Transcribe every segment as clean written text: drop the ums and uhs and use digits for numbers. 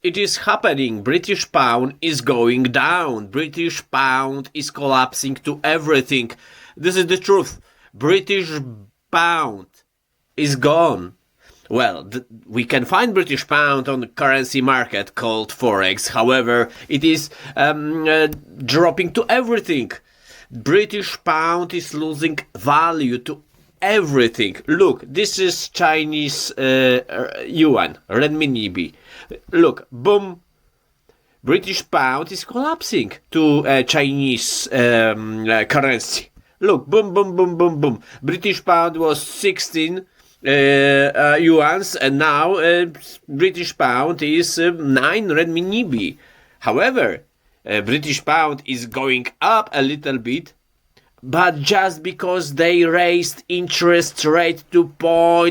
it is happening. British pound is going down. British pound is collapsing to everything. This is the truth. British pound is gone. Well, we can find British pound on the currency market called Forex. However, it is dropping to everything. British pound is losing value to everything. Look, this is Chinese Yuan, renminbi. Look, boom. British pound is collapsing to Chinese currency. Look, boom, boom, boom, boom, boom. British pound was 16 yuans, and now British pound is 9 renminbi. However, British pound is going up a little bit, but just because they raised interest rate to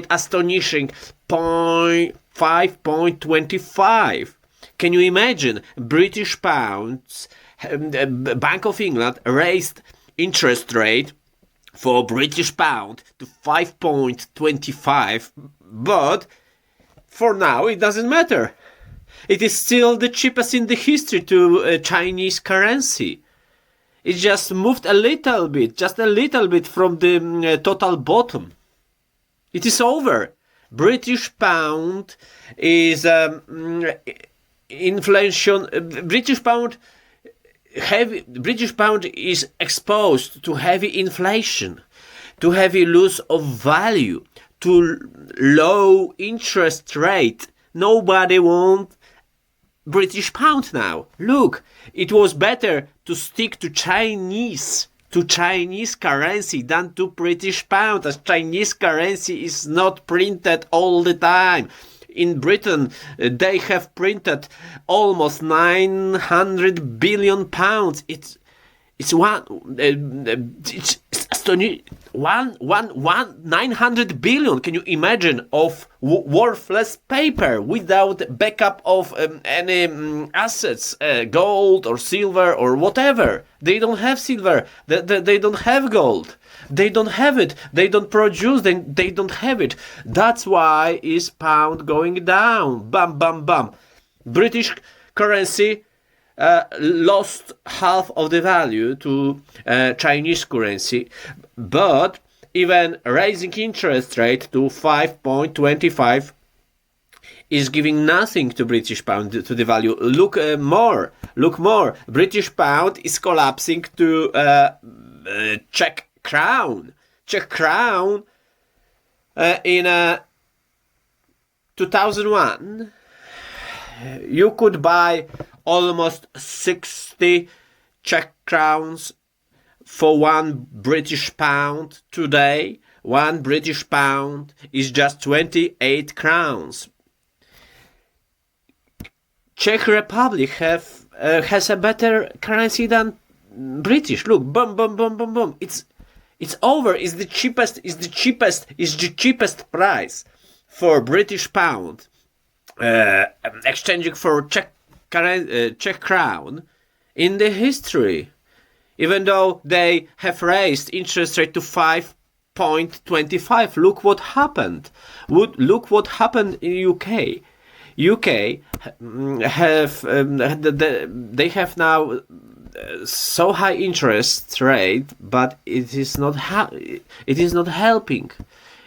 astonishing 5.25. Can you imagine? British pounds, Bank of England raised interest rate for British pound to 5.25, but for now it doesn't matter. It is still the cheapest in the history to Chinese currency. It just moved a little bit, just a little bit from the total bottom. It is over. British pound is inflation. British pound is exposed to heavy inflation, to heavy loss of value, to low interest rate. Nobody wants British pound now. Look, it was better to stick to Chinese currency than to British pound, as Chinese currency is not printed all the time. In Britain, they have printed almost 900 billion pounds. It's 900 billion. Can you imagine, of worthless paper without backup of any assets, gold or silver or whatever? They don't have silver. They don't have gold. They don't have it. They don't produce. They don't have it. That's why is pound going down. Bam, bam, bam. British currency lost half of the value to Chinese currency, but even raising interest rate to 5.25 is giving nothing to British pound, to the value. Look more. British pound is collapsing to Czech crown. Czech crown in 2001, you could buy almost 60 Czech crowns for 1 British pound. Today, 1 British pound is just 28 crowns. Czech Republic has a better currency than British. Look, boom, boom, boom, boom, boom. It's over. It's the cheapest price for British pound. Exchanging for Czech crown in the history, even though they have raised interest rate to 5.25. Look what happened. Look what happened in UK. UK they have now so high interest rate, but it is not helping.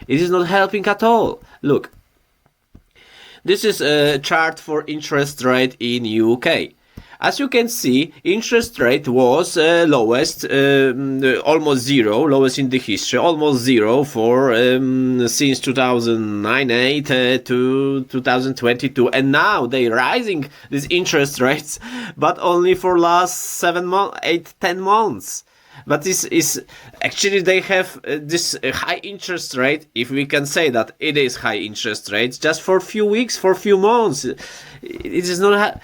It is not helping at all. Look. This is a chart for interest rate in UK. As you can see, interest rate was lowest, almost zero, lowest in the history, almost zero for since 2009-8 to 2022, and now they're rising these interest rates, but only for last 10 months. But this is actually, they have this high interest rate, if we can say that it is high interest rates, just for a few weeks, for a few months. It is not.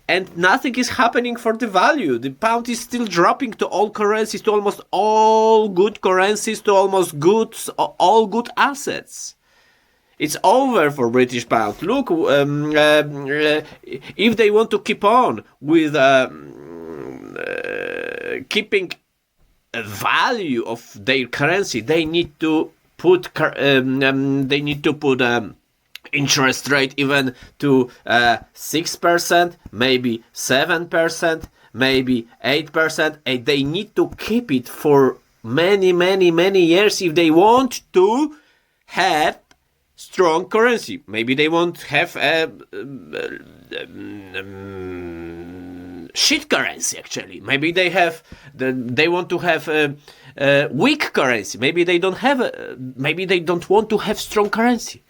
And nothing is happening for the value. The pound is still dropping to all currencies, to almost all good currencies, to almost all good assets. It's over for British pound. Look, if they want to keep on with keeping a value of their currency, they need to put interest rate even to 6%, maybe 7%, maybe 8%, and they need to keep it for many years if they want to have strong currency. Maybe they won't have a shit currency. Actually, maybe they want to have a weak currency. Maybe they don't have. Maybe they don't want to have strong currency.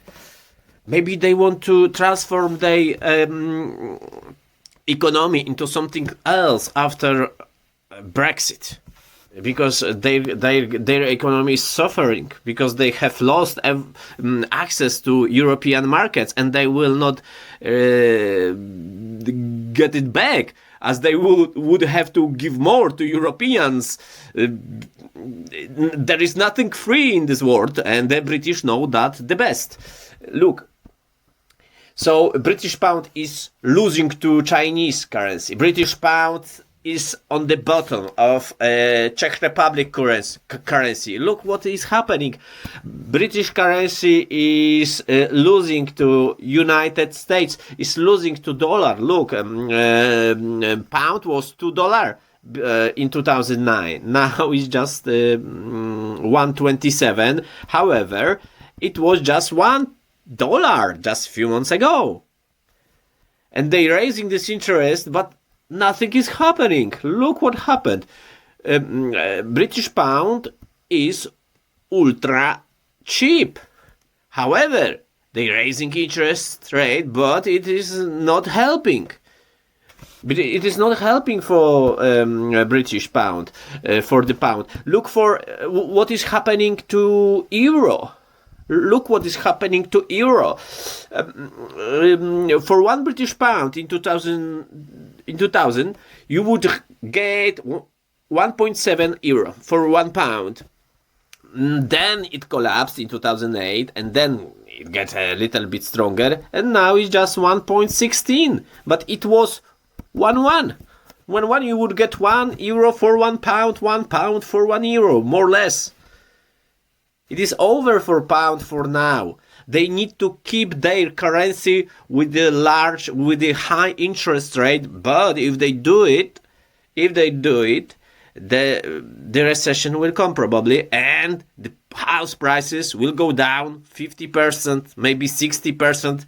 Maybe they want to transform their economy into something else after Brexit, because their economy is suffering, because they have lost access to European markets, and they will not get it back, as they would have to give more to Europeans. There is nothing free in this world, and the British know that the best. Look, so British pound is losing to Chinese currency. British pound is on the bottom of Czech Republic currency. Look what is happening. British currency is losing to United States, is losing to dollar. Look, pound was $2 in 2009. Now it's just 1.27. However, it was just $1 just a few months ago. And they're raising this interest, but nothing is happening. Look what happened. British pound is ultra cheap. However, they're raising interest rate, but it is not helping. It is not helping for British pound, for the pound. Look for what is happening to euro. Look what is happening to euro. For 1 British pound in 2000, you would get 1.7 euro for 1 pound. Then it collapsed in 2008, and then it got a little bit stronger, and now it's just 1.16. But it was 1-1. 1-1, you would get 1 euro for 1 pound, 1 pound for 1 euro, more or less. It is over for pound for now. They need to keep their currency with the high interest rate. But if they do it, the recession will come probably, and the house prices will go down 50%, maybe 60%.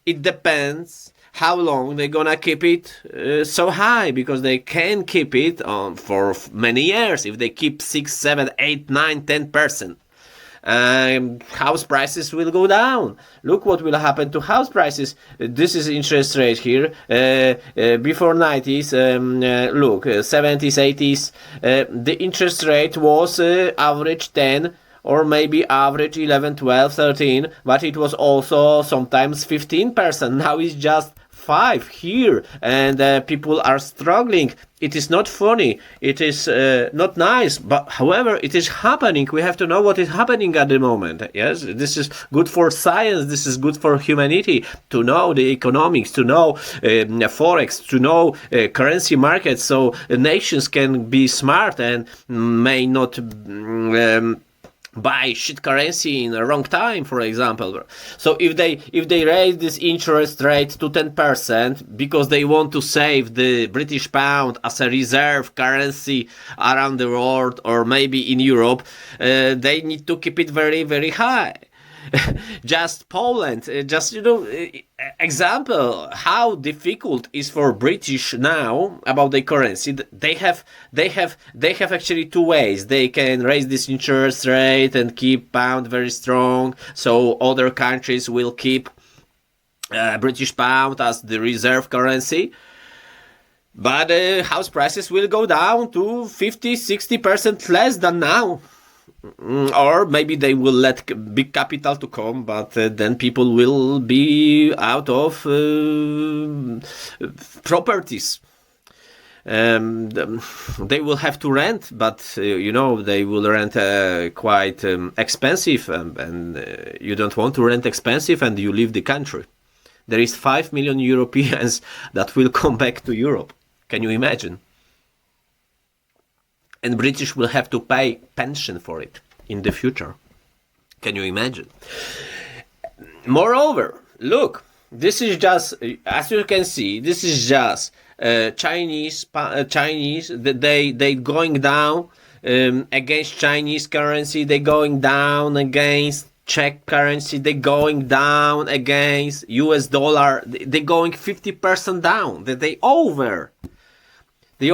It depends how long they're gonna keep it so high, because they can keep it for many years. If they keep 6, 7, 8, 9, 10%. House prices will go down. Look what will happen to house prices. This is interest rate here. Before 90s, look, 70s, 80s, the interest rate was average 10, or maybe average 11, 12, 13, but it was also sometimes 15%. Now it's just 5 here, and people are struggling. It is not funny. It is not nice. But however, it is happening. We have to know what is happening at the moment. Yes, this is good for science. This is good for humanity, to know the economics, to know forex, to know currency markets, so nations can be smart and may not buy shit currency in a wrong time, for example. So if they raise this interest rate to 10% because they want to save the British pound as a reserve currency around the world, or maybe in Europe, they need to keep it very, very high. Just Poland, example how difficult is for British now about the currency. They have actually 2 ways. They can raise this interest rate and keep pound very strong, so other countries will keep British pound as the reserve currency. But house prices will go down to 50-60% less than now. Or maybe they will let big capital to come, but then people will be out of properties. They will have to rent, but they will rent quite expensive, and you don't want to rent expensive, and you leave the country. There is 5 million Europeans that will come back to Europe. Can you imagine? And British will have to pay pension for it in the future. Can you imagine? Moreover, look, this is just, as you can see, this is just Chinese. They going down against Chinese currency. They going down against Czech currency. They going down against US dollar. They going 50% down. They over. They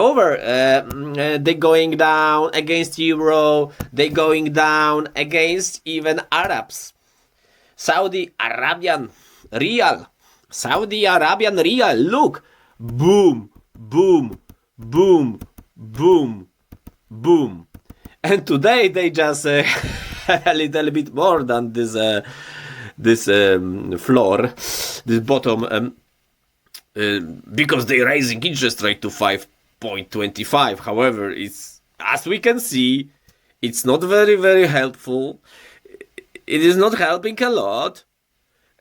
going down against euro. They going down against even Arabs. Saudi Arabian Riyal. Look. Boom, boom, boom, boom, boom. And today they just a little bit more than this floor, this bottom, because they're raising interest rate to 5.25. However, it's, as we can see, it's not very, very helpful. It is not helping a lot.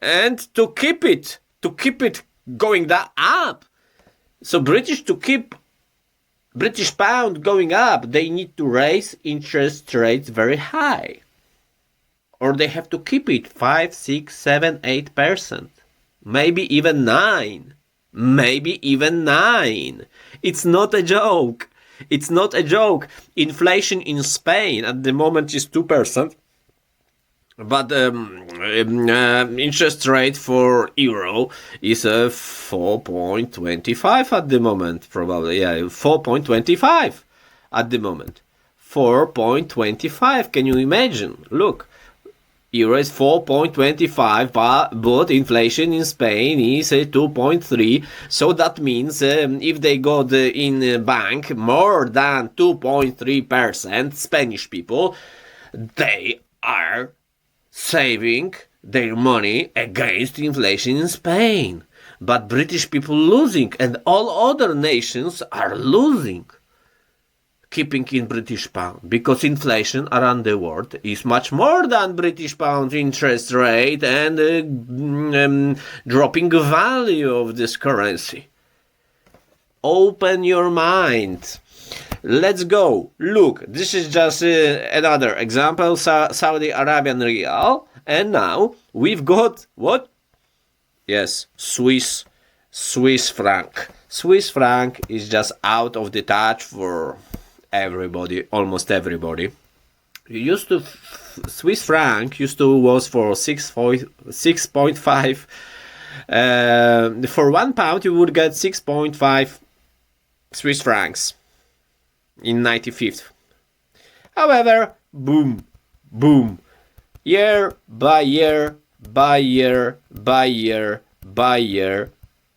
And to keep it going up, so to keep British pound going up, they need to raise interest rates very high. Or they have to keep it 5, 6, 7, 8%. Maybe even 9. It's not a joke. Inflation in Spain at the moment is 2%. But interest rate for euro is 4.25 at the moment, probably. Yeah, 4.25 at the moment. 4.25. Can you imagine? Look, euro is 4.25, but inflation in Spain is 2.3. So that means if they got in a bank more than 2.3%, Spanish people, they are saving their money against inflation in Spain. But British people losing, and all other nations are losing, keeping in British pound, because inflation around the world is much more than British pound interest rate and dropping value of this currency. Open your mind. Let's go. Look, this is just another example, Saudi Arabian Riyal. And now we've got what? Yes, Swiss franc. Swiss franc is just out of the touch for everybody, almost everybody. Swiss franc was for 6.5. For £1 you would get 6.5 Swiss francs in 95th. However, boom, year by year,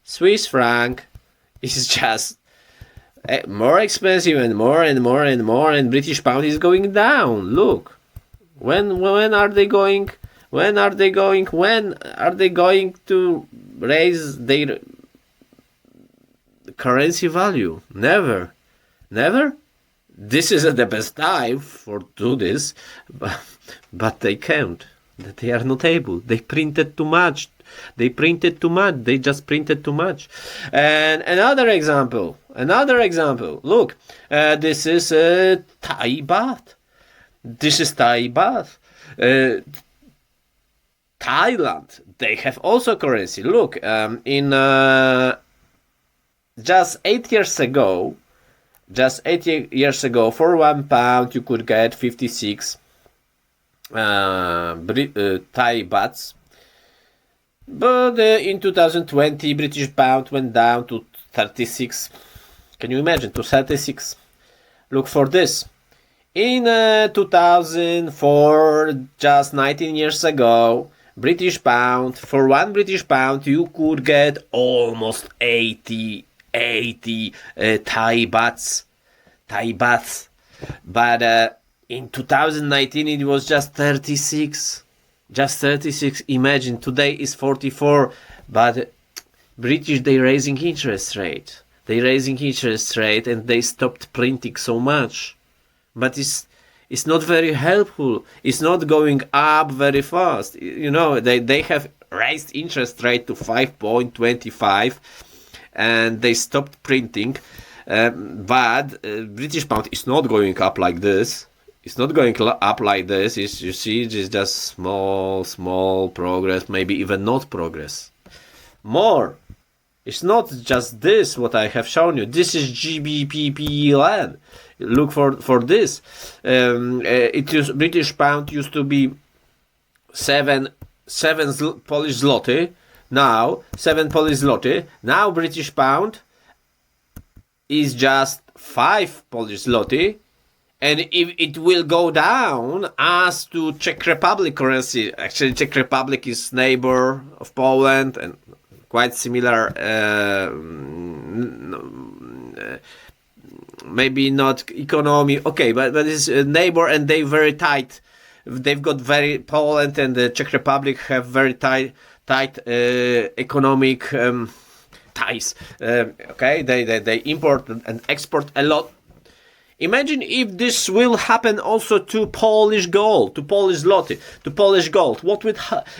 Swiss franc is just more expensive and more, and British pound is going down. Look, when are they going? When are they going to raise their currency value? Never. This is the best time for do this, but they can't. They are not able. They printed too much. They just printed too much. And another example. Look, this is Thai baht. Thailand, they have also currency. Look, in just 8 years ago, for £1 you could get 56 Thai bahts. But in 2020, British pound went down to 36. Can you imagine? To 36. Look for this. In 2004, just 19 years ago, British pound, for one British pound, you could get almost 80 Thai bahts. But in 2019 it was just 36. Imagine, today is 44. But British, they raising interest rate, and they stopped printing so much. But it's not very helpful. It's not going up very fast. You know, they have raised interest rate to 5.25 and they stopped printing. But British pound is not going up like this. It's not going up like this. You see, it's just small progress, maybe even not progress. More. It's not just this what I have shown you. This is GBP. Look for this. British pound used to be 7 Polish zloty. Now 7 Polish zloty. Now British pound is just 5 Polish zloty. And if it will go down as to Czech Republic currency, actually Czech Republic is neighbor of Poland and quite similar, maybe not economy, okay, but it's a neighbor and they very tight. They've got Poland and the Czech Republic have very tight economic ties. Okay, they import and export a lot. Imagine if this will happen also to Polish gold, to Polish zloty, to Polish gold. What would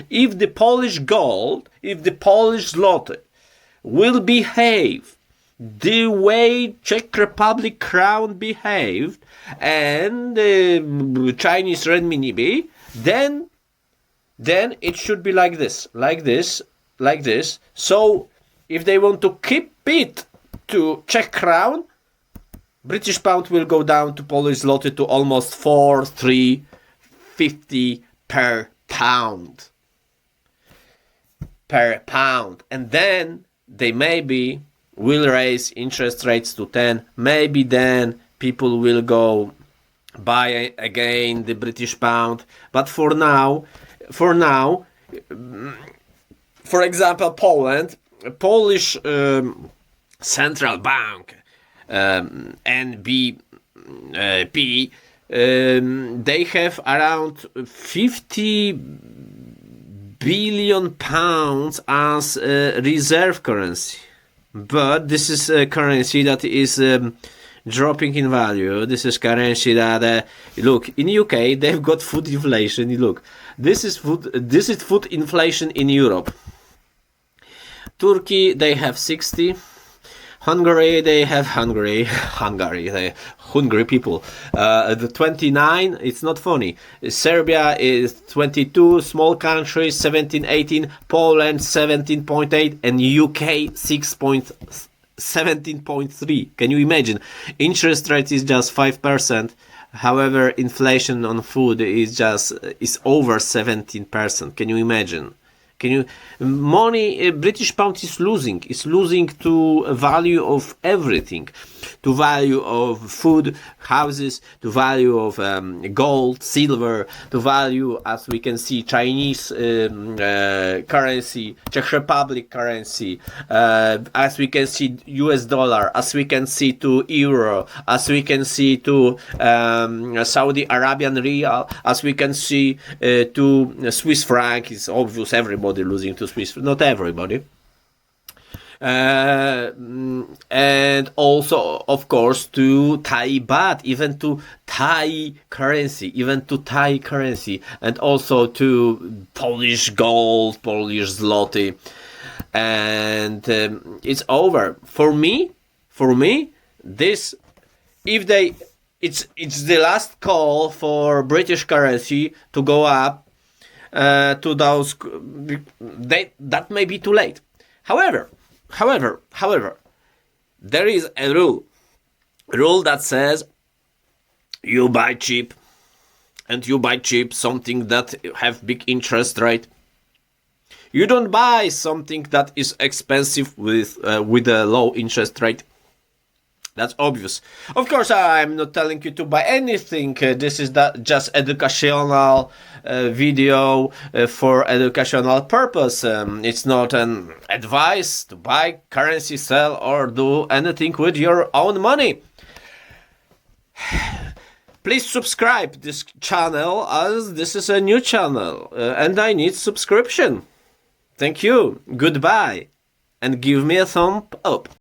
if the Polish zloty will behave the way Czech Republic crown behaved and Chinese renminbi, then it should be like this. So if they want to keep it to Czech crown, British pound will go down to Polish zloty to almost 4,350 per pound. And then they maybe will raise interest rates to 10. Maybe then people will go buy again the British pound. But for now, for example, Polish central bank, NBP, they have around 50 billion pounds as reserve currency. But this is a currency that is dropping in value. This is currency that look, in UK they've got food inflation. Look, this is food inflation in Europe. Turkey, they have 60. Hungary, they have hungry people. The 29, it's not funny. Serbia is 22, small countries 17, 18, Poland 17.8, and UK 17.3. Can you imagine? Interest rate is just 5%. However, inflation on food is over 17%. Can you imagine? British pound is losing to value of everything, to value of food, houses, to value of gold, silver, to value, as we can see, Chinese currency, Czech Republic currency, as we can see, US dollar, as we can see to euro, as we can see to Saudi Arabian rial, as we can see to Swiss franc. It's obvious everybody losing to Swiss, not everybody, and also of course to Thai baht, even to Thai currency, and also to Polish gold, Polish zloty, and it's over for me. This, if they, it's the last call for British currency to go up. To those, that may be too late. However, there is a rule that says you buy cheap, and you buy cheap something that have big interest rate. You don't buy something that is expensive with a low interest rate. That's obvious. Of course, I'm not telling you to buy anything. This is just educational video for educational purpose. It's not an advice to buy, currency, sell, or do anything with your own money. Please subscribe this channel, as this is a new channel and I need subscription. Thank you. Goodbye. And give me a thumb up.